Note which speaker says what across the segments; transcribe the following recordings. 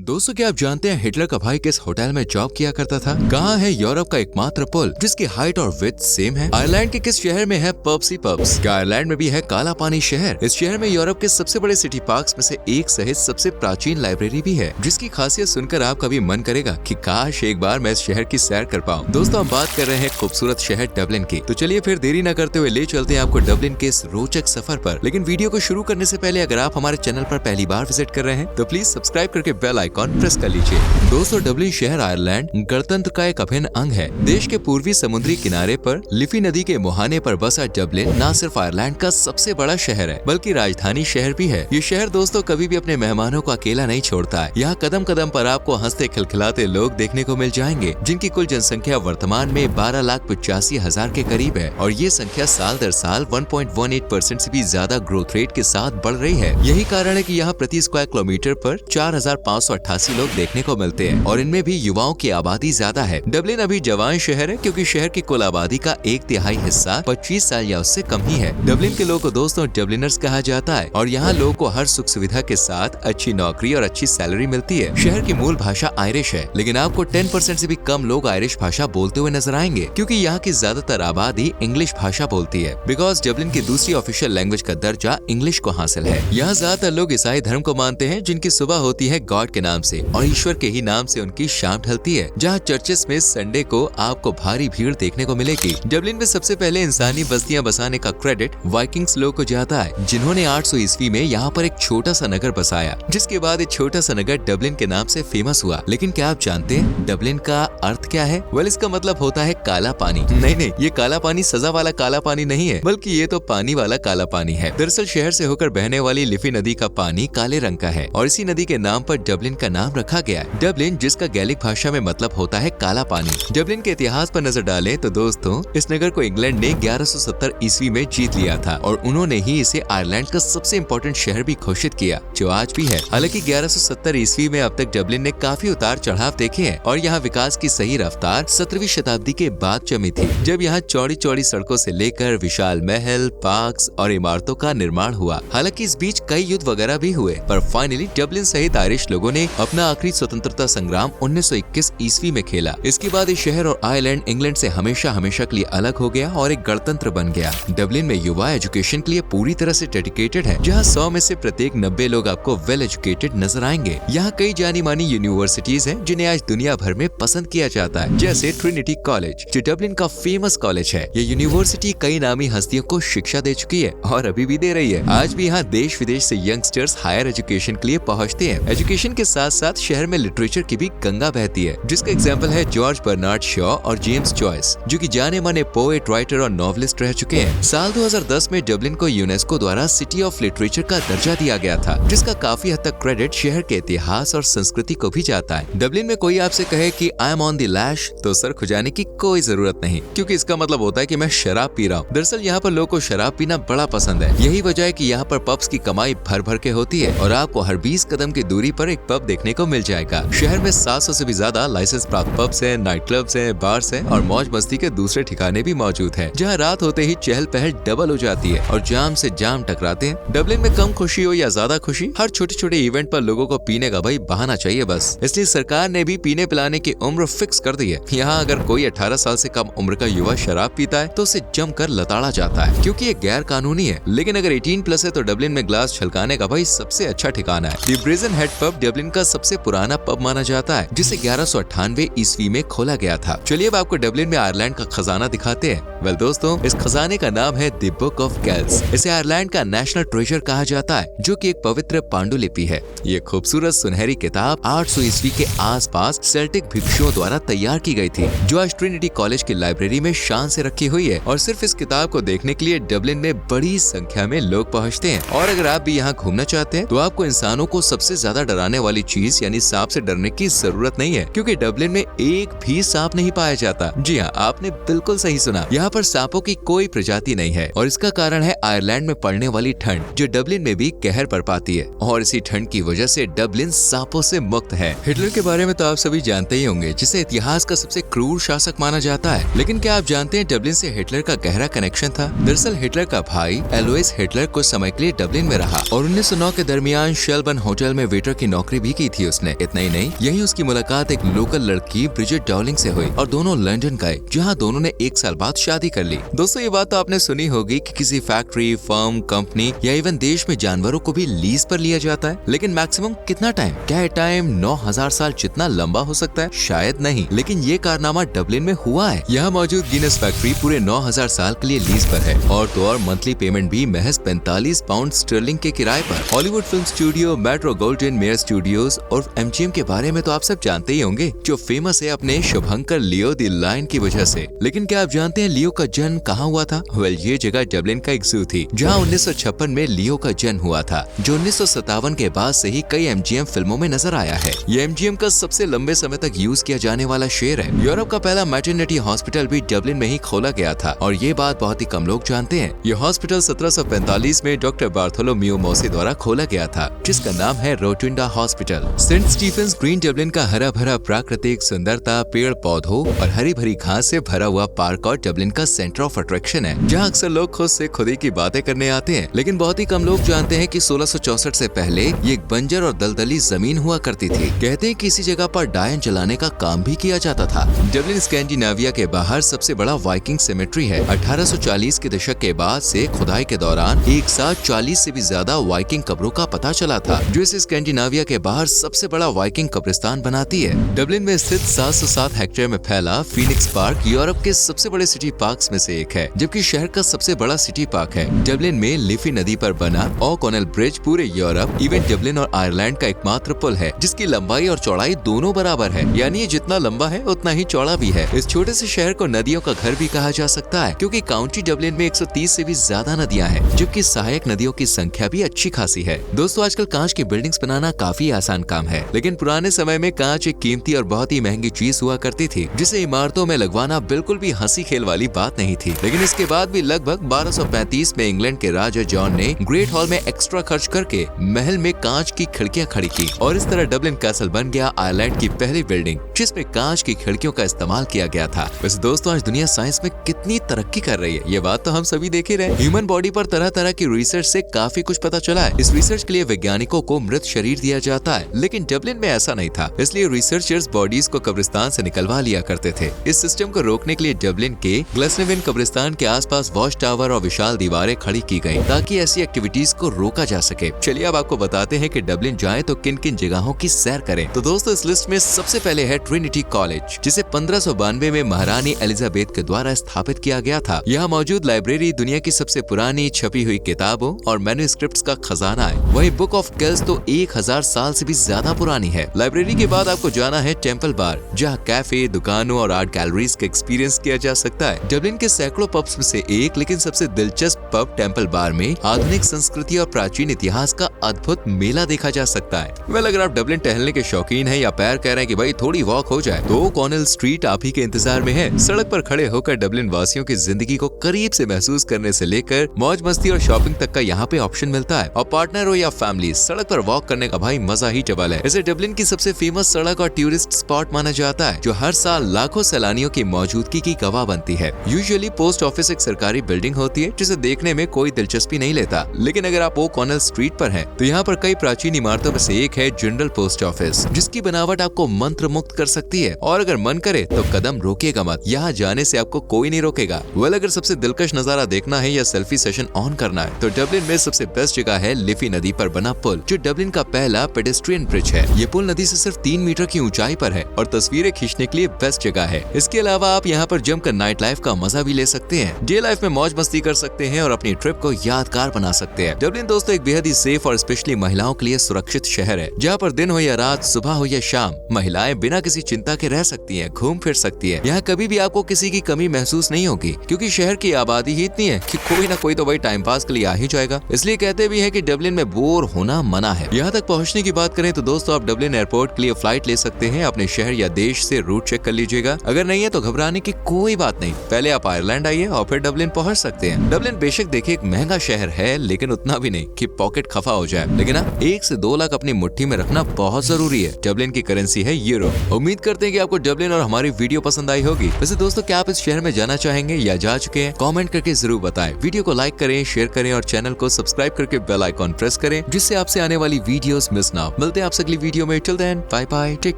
Speaker 1: दोस्तों, क्या आप जानते हैं हिटलर का भाई किस होटल में जॉब किया करता था? कहाँ है यूरोप का एकमात्र पुल जिसकी हाइट और विड्थ सेम है? आयरलैंड के किस शहर में है पब्स ही पब्स? क्या आयरलैंड में भी है काला पानी शहर? इस शहर में यूरोप के सबसे बड़े सिटी पार्क्स में से एक सहित सबसे प्राचीन लाइब्रेरी भी है, जिसकी खासियत सुनकर आपका भी मन करेगा कि काश एक बार मैं इस शहर की सैर कर पाऊं। दोस्तों, हम बात कर रहे हैं खूबसूरत शहर डबलिन की। तो चलिए फिर देरी न करते हुए ले चलते हैं आपको डबलिन के इस रोचक सफर पर। लेकिन वीडियो को शुरू करने से पहले अगर आप हमारे चैनल पर पहली बार विजिट कर रहे हैं तो प्लीज सब्सक्राइब करके बेल आइकॉन प्रेस कर लीजिए। दोस्तों, डबलिन शहर आयरलैंड गणतंत्र का एक अभिन्न अंग है। देश के पूर्वी समुद्री किनारे पर लिफी नदी के मुहाने पर बसा डबलिन न सिर्फ आयरलैंड का सबसे बड़ा शहर है बल्कि राजधानी शहर भी है। ये शहर दोस्तों कभी भी अपने मेहमानों को अकेला नहीं छोड़ता है। यहाँ कदम कदम पर आपको हंसते खिलखिलाते लोग देखने को मिल जाएंगे, जिनकी कुल जनसंख्या वर्तमान में 12,85,000 के करीब है और ये संख्या साल दर साल 1.18% से भी ज्यादा ग्रोथ रेट के साथ बढ़ रही है। यही कारण है कि यहाँ प्रति स्क्वायर किलोमीटर पर 4,588 लोग देखने को मिलते हैं और इनमें भी युवाओं की आबादी ज्यादा है। डबलिन अभी जवान शहर है क्योंकि शहर की कुल आबादी का 1/3 हिस्सा 25 साल या उससे कम ही है। डबलिन के लोगों को दोस्तों डबलिनर्स कहा जाता है और यहाँ लोगों को हर सुख सुविधा के साथ अच्छी नौकरी और अच्छी सैलरी मिलती है। शहर की मूल भाषा आयरिश है, लेकिन आपको 10% से भी कम लोग आयरिश भाषा बोलते हुए नजर आएंगे क्योंकि यहाँ की ज्यादातर आबादी इंग्लिश भाषा बोलती है। बिकॉज डबलिन की दूसरी ऑफिशियल लैंग्वेज का दर्जा इंग्लिश को हासिल है। यहाँ ज्यादातर लोग ईसाई धर्म को मानते हैं, जिनकी सुबह होती है गॉड के नाम से और ईश्वर के ही नाम से उनकी शाम ढलती है। जहाँ चर्चेस में संडे को आपको भारी भीड़ देखने को मिलेगी। डबलिन में सबसे पहले इंसानी बस्तियां बसाने का क्रेडिट वाइकिंग्स लोगों को जाता है, जिन्होंने 800 ईस्वी में यहाँ पर एक छोटा सा नगर बसाया, जिसके बाद एक छोटा सा नगर डबलिन के नाम से फेमस हुआ। लेकिन क्या आप जानते हैं डबलिन का अर्थ क्या है? वेल, इसका मतलब होता है काला पानी। नहीं, ये काला पानी सजा वाला काला पानी नहीं है, बल्कि ये तो पानी वाला काला पानी है। दरअसल शहर से होकर बहने वाली लिफी नदी का पानी काले रंग का है और इसी नदी के नाम पर डबलिन का नाम रखा गया है। डबलिन जिसका गैलिक भाषा में मतलब होता है काला पानी। डबलिन के इतिहास पर नजर डालें तो दोस्तों इस नगर को इंग्लैंड ने 1170 ईस्वी में जीत लिया था और उन्होंने ही इसे आयरलैंड का सबसे इम्पोर्टेंट शहर भी घोषित किया, जो आज भी है। हालांकि 1170 ईस्वी में अब तक डबलिन ने काफी उतार चढ़ाव देखे हैं और यहाँ विकास की सही रफ्तार 17वीं शताब्दी के बाद जमी थी, जब यहाँ चौड़ी चौड़ी सड़कों से लेकर विशाल महल, पार्क्स और इमारतों का निर्माण हुआ। हालांकि इस बीच कई युद्ध वगैरह भी हुए, पर फाइनली डबलिन सहित आयरिश लोगों ने अपना आखिरी स्वतंत्रता संग्राम 1921 ईस्वी में खेला। इसके बाद इस शहर और आयरलैंड इंग्लैंड से हमेशा हमेशा के लिए अलग हो गया और एक गणतंत्र बन गया। डबलिन में युवा एजुकेशन के लिए पूरी तरह से डेडिकेटेड है, जहां 100 में से प्रत्येक 90 लोग आपको वेल एजुकेटेड नजर आएंगे। यहाँ कई जानी मानी यूनिवर्सिटीज हैं जिन्हें आज दुनिया भर में पसंद किया जाता है, जैसे ट्रिनिटी कॉलेज, जो डबलिन का फेमस कॉलेज है। ये यूनिवर्सिटी कई नामी हस्तियों को शिक्षा दे चुकी है और अभी भी दे रही है। आज भी यहाँ देश विदेश से यंगस्टर्स हायर एजुकेशन के लिए पहुँचते हैं। एजुकेशन के साथ साथ शहर में लिटरेचर की भी गंगा बहती है, जिसका एग्जाम्पल है जॉर्ज बर्नार्ड शॉ और जेम्स जॉयस, जो कि जाने माने पोएट, राइटर और नॉवलिस्ट रह चुके हैं। साल 2010 में डबलिन को यूनेस्को द्वारा सिटी ऑफ लिटरेचर का दर्जा दिया गया था, जिसका काफी हद तक क्रेडिट शहर के इतिहास और संस्कृति को भी जाता है। डबलिन में कोई आपसे कहे कि आई एम ऑन द लैश तो सर खुजाने की कोई जरूरत नहीं, क्योंकि इसका मतलब होता है कि मैं शराब पी रहा हूँ। दरअसल यहाँ पर लोगों को शराब पीना बड़ा पसंद है। यही वजह है कि यहाँ पर पब्स की कमाई भर भर के होती है और आपको हर 20 कदम की दूरी पर एक पब देखने को मिल जाएगा। शहर में 700 से भी ज्यादा लाइसेंस प्राप्त पब्स हैं, नाइट क्लब्स हैं, बार्स हैं और मौज मस्ती के दूसरे ठिकाने भी मौजूद हैं, जहां रात होते ही चहल पहल डबल हो जाती है और जाम से जाम टकराते हैं। डबलिन में कम खुशी हो या ज्यादा खुशी, हर छोटे छोटे इवेंट पर लोगों को पीने का भाई बहाना चाहिए बस। इसलिए सरकार ने भी पीने पिलाने की उम्र फिक्स कर दी है। यहाँ अगर कोई 18 साल से कम उम्र का युवा शराब पीता है तो उसे जमकर लताड़ा जाता है, क्योंकि ये गैर कानूनी है। लेकिन अगर 18+ है तो डबलिन में ग्लास छलकाने का भाई सबसे अच्छा ठिकाना है। The brazen head pub Dublin का सबसे पुराना पब माना जाता है, जिसे 1198 ईस्वी में खोला गया था। चलिए अब आपको डबलिन में आयरलैंड का खजाना दिखाते हैं। वेल दोस्तों, इस खजाने का नाम है द बुक ऑफ केल्स। इसे आयरलैंड का नेशनल ट्रेजर कहा जाता है, जो कि एक पवित्र पांडुलिपि है। ये खूबसूरत सुनहरी किताब 800 ईस्वी के आसपास सेल्टिक भिक्षुओं द्वारा तैयार की गई थी, जो आज ट्रिनिटी कॉलेज की लाइब्रेरी में शान से रखी हुई है और सिर्फ इस किताब को देखने के लिए डबलिन में बड़ी संख्या में लोग पहुँचते हैं। और अगर आप भी यहाँ घूमना चाहते हैं तो आपको इंसानों को सबसे ज्यादा डराने वाली चीज यानी सांप से डरने की जरूरत नहीं है, क्योंकि डबलिन में एक भी सांप नहीं पाया जाता। जी हाँ, आपने बिल्कुल सही सुना। यहाँ पर सांपों की कोई प्रजाति नहीं है और इसका कारण है आयरलैंड में पड़ने वाली ठंड, जो डबलिन में भी कहर बरपाती है और इसी ठंड की वजह से डबलिन सांपों से मुक्त है। हिटलर के बारे में तो आप सभी जानते ही होंगे, जिसे इतिहास का सबसे क्रूर शासक माना जाता है। लेकिन क्या आप जानते हैं डबलिन से हिटलर का गहरा कनेक्शन था? दरअसल हिटलर का भाई एलोइस हिटलर कुछ समय के लिए डबलिन में रहा और 1909 के दरमियान शेलबर्न होटल में वेटर की नौकरी भी भी की थी उसने। इतना ही नहीं, यही उसकी मुलाकात एक लोकल लड़की ब्रिजेट डार्लिंग से हुई और दोनों लंदन गए, जहाँ दोनों ने 1 साल बाद शादी कर ली। दोस्तों, ये बात तो आपने सुनी होगी कि किसी फैक्ट्री, फर्म, कंपनी या इवन देश में जानवरों को भी लीज पर लिया जाता है, लेकिन मैक्सिमम कितना टाइम? क्या ये टाइम 9000 साल जितना लंबा हो सकता है? शायद नहीं, लेकिन ये कारनामा डबलिन में हुआ है। यहाँ मौजूद गिनेस फैक्ट्री पूरे 9000 साल के लिए लीज पर है और तो और मंथली पेमेंट भी महज 45 पाउंड स्टर्लिंग के किराए पर। Hollywood film studio metro golden mayor studios और MGM के बारे में तो आप सब जानते ही होंगे, जो फेमस है अपने शुभंकर लियो द लायन की वजह से। लेकिन क्या आप जानते हैं लियो का जन्म कहाँ हुआ था? वेल, ये जगह डबलिन का एक जू थी, जहाँ 1956 में लियो का जन्म हुआ था, जो 1957 के बाद से ही कई MGM फिल्मों में नजर आया है। ये MGM का सबसे लंबे समय तक यूज किया जाने वाला शेर है। यूरोप का पहला मैटरनिटी हॉस्पिटल भी डबलिन में ही खोला गया था और ये बात बहुत ही कम लोग जानते हैं। ये हॉस्पिटल 1745 में डॉक्टर बार्थोलोम्यू मोसे द्वारा खोला गया था, जिसका नाम है Rotunda hospital. Saint Stephen's Green Dublin का हरा भरा प्राकृतिक सुंदरता, पेड़ पौधों और हरी भरी घास से भरा हुआ पार्क और डबलिन का सेंटर ऑफ अट्रैक्शन है, जहाँ अक्सर लोग खुद से खुद ही की बातें करने आते हैं। लेकिन बहुत ही कम लोग जानते हैं कि 1664 से पहले ये एक बंजर और दलदली जमीन हुआ करती थी। कहते हैं कि इसी जगह पर डायन जलाने का काम भी किया जाता था। डबलिन स्कैंडिनेविया के बाहर सबसे बड़ा वाइकिंग सेमेट्री है। 1840 के दशक के बाद से खुदाई के दौरान एक साथ 40 से भी ज्यादा वाइकिंग कब्रों का पता चला था, जो इसे स्कैंडिनेविया के बाहर सबसे बड़ा वाइकिंग कब्रिस्तान बनाती है। डबलिन में स्थित 707 हेक्टेयर में फैला फीनिक्स पार्क यूरोप के सबसे बड़े सिटी पार्क्स में से एक है, जबकि शहर का सबसे बड़ा सिटी पार्क है। डबलिन में लिफी नदी पर बना ओ'कॉनेल ब्रिज पूरे यूरोप, इवन डबलिन और आयरलैंड का एकमात्र पुल है, जिसकी लंबाई और चौड़ाई दोनों बराबर है, यानी ये जितना लंबा है उतना ही चौड़ा भी है। इस छोटे से शहर को नदियों का घर भी कहा जा सकता है, क्योंकि काउंटी डबलिन में 130 से भी ज्यादा नदियां हैं, जबकि सहायक नदियों की संख्या भी अच्छी खासी है। दोस्तों, आजकल कांच की बिल्डिंग्स बनाना काफी आसान काम है, लेकिन पुराने समय में कांच एक कीमती और बहुत ही महंगी चीज हुआ करती थी, जिसे इमारतों में लगवाना बिल्कुल भी हंसी खेल वाली बात नहीं थी। लेकिन इसके बाद भी लगभग 1235 में इंग्लैंड के राजा जॉन ने ग्रेट हॉल में एक्स्ट्रा खर्च करके महल में कांच की खिड़कियां खड़ी की और इस तरह डबलिन कैसल बन गया आयरलैंड की पहली बिल्डिंग, जिसमें कांच की खिड़कियों का इस्तेमाल किया गया था। वैसे दोस्तों, आज दुनिया साइंस में कितनी तरक्की कर रही है, ये बात तो हम सभी देख ही रहे। ह्यूमन बॉडी पर तरह तरह की रिसर्च से काफी कुछ पता चला है। इस रिसर्च के लिए वैज्ञानिकों को मृत शरीर दिया जाता है, लेकिन डबलिन में ऐसा नहीं था, इसलिए रिसर्चर्स बॉडीज को कब्रिस्तान से निकलवा लिया करते थे। इस सिस्टम को रोकने के लिए डबलिन के ग्लेसनेविन कब्रिस्तान के आसपास वॉच टावर और विशाल दीवारें खड़ी की गई, ताकि ऐसी एक्टिविटीज को रोका जा सके। चलिए अब आपको बताते हैं कि डबलिन जाएं तो किन किन जगहों की सैर करें। तो दोस्तों, इस लिस्ट में सबसे पहले है ट्रिनिटी कॉलेज, जिसे 1592 में महारानी एलिजाबेथ के द्वारा स्थापित किया गया था। यहाँ मौजूद लाइब्रेरी दुनिया की सबसे पुरानी छपी हुई किताबों और मैन्युस्क्रिप्ट्स का खजाना है। वहीं बुक ऑफ केल्स तो 1000 साल से भी ज्यादा पुरानी है। लाइब्रेरी के बाद आपको जाना है टेम्पल बार, जहाँ कैफे, दुकानों और आर्ट गैलरीज का एक्सपीरियंस किया जा सकता है। डबलिन के सैकड़ों पब्स में से एक, लेकिन सबसे दिलचस्प पब टेम्पल बार में आधुनिक संस्कृति और प्राचीन इतिहास का अद्भुत मेला देखा जा सकता है। वेल, अगर आप डबलिन टहलने के शौकीन हैं या पैर कह रहे हैं कि भाई थोड़ी वॉक हो जाए, तो ओ'कॉनेल स्ट्रीट आप ही के इंतजार में है। सड़क पर खड़े होकर डबलिन वासियों की जिंदगी को करीब से महसूस करने से लेकर मौज मस्ती और शॉपिंग तक का यहाँ पे ऑप्शन मिलता है। और पार्टनर हो या फैमिली, सड़क पर वॉक करने का भाई मजा ही डबल है। इसे डबलिन की सबसे फेमस सड़क और टूरिस्ट स्पॉट माना जाता है, जो हर साल लाखों सैलानियों की मौजूदगी की गवाह बनती है। यूजुअली पोस्ट ऑफिस एक सरकारी बिल्डिंग होती है, जिसे देखने में कोई दिलचस्पी नहीं लेता। लेकिन अगर आप ओ'कॉनेल स्ट्रीट पर हैं, तो यहाँ पर कई प्राचीन इमारतों में से एक है जनरल पोस्ट ऑफिस, जिसकी बनावट आपको मंत्र मुक्त कर सकती है। और अगर मन करे तो कदम रोकिएगा मत, यहाँ जाने से आपको कोई नहीं रोकेगा। वेल, अगर सबसे दिलकश नजारा देखना है या सेल्फी सेशन ऑन करना है, तो डबलिन में सबसे बेस्ट जगह है लिफी नदी पर बना पुल, जो डबलिन का पहला पेडेस्ट्रियन ब्रिज है। ये पुल नदी से सिर्फ 3 मीटर की ऊंचाई पर है और तस्वीरें खींचने के लिए बेस्ट जगह है। इसके अलावा आप यहाँ पर जमकर नाइट लाइफ का मजा भी ले सकते हैं। डे लाइफ में मौज मस्ती कर सकते हैं और अपनी ट्रिप को यादगार बना सकते हैं। डबलिन दोस्तों एक बेहद ही सेफ और स्पेशली महिलाओं के लिए सुरक्षित शहर है, जहाँ पर दिन हो या रात, सुबह हो या शाम, महिलाएं बिना किसी चिंता के रह सकती हैं, घूम फिर सकती हैं। यहाँ कभी भी आपको किसी की कमी महसूस नहीं होगी, क्योंकि शहर की आबादी ही इतनी है कि कोई ना कोई तो वही टाइम पास के लिए आ ही जाएगा। इसलिए कहते भी है कि डबलिन में बोर होना मना है। यहाँ तक पहुँचने की बात करें तो दोस्तों आप डबलिन एयरपोर्ट के लिए फ्लाइट ले सकते हैं। अपने शहर या देश से रूट चेक कर लीजिएगा। अगर नहीं है तो घबराने की कोई बात नहीं, पहले आप आयरलैंड आइए और फिर डबलिन पहुँच सकते हैं। डबलिन बेशक देखिए एक महंगा शहर है, लेकिन उतना भी नहीं कि पॉकेट खफा हो जाए। लेकिन 1 से 2 लाख अपनी मुट्ठी में रखना बहुत जरूरी है। डबलिन की करेंसी है यूरो। उम्मीद करते हैं कि आपको डबलिन और हमारी वीडियो पसंद आई होगी। वैसे दोस्तों, क्या आप इस शहर में जाना चाहेंगे या जा चुके हैं? कमेंट करके जरूर बताएं। वीडियो को लाइक करें, शेयर करें और चैनल को सब्सक्राइब करके बेल आइकॉन प्रेस करें, जिससे आपसे आने वाली वीडियोस मिस ना हो। मिलते हैं आपसे अगली वीडियो में। Till then bye bye, take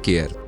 Speaker 1: care.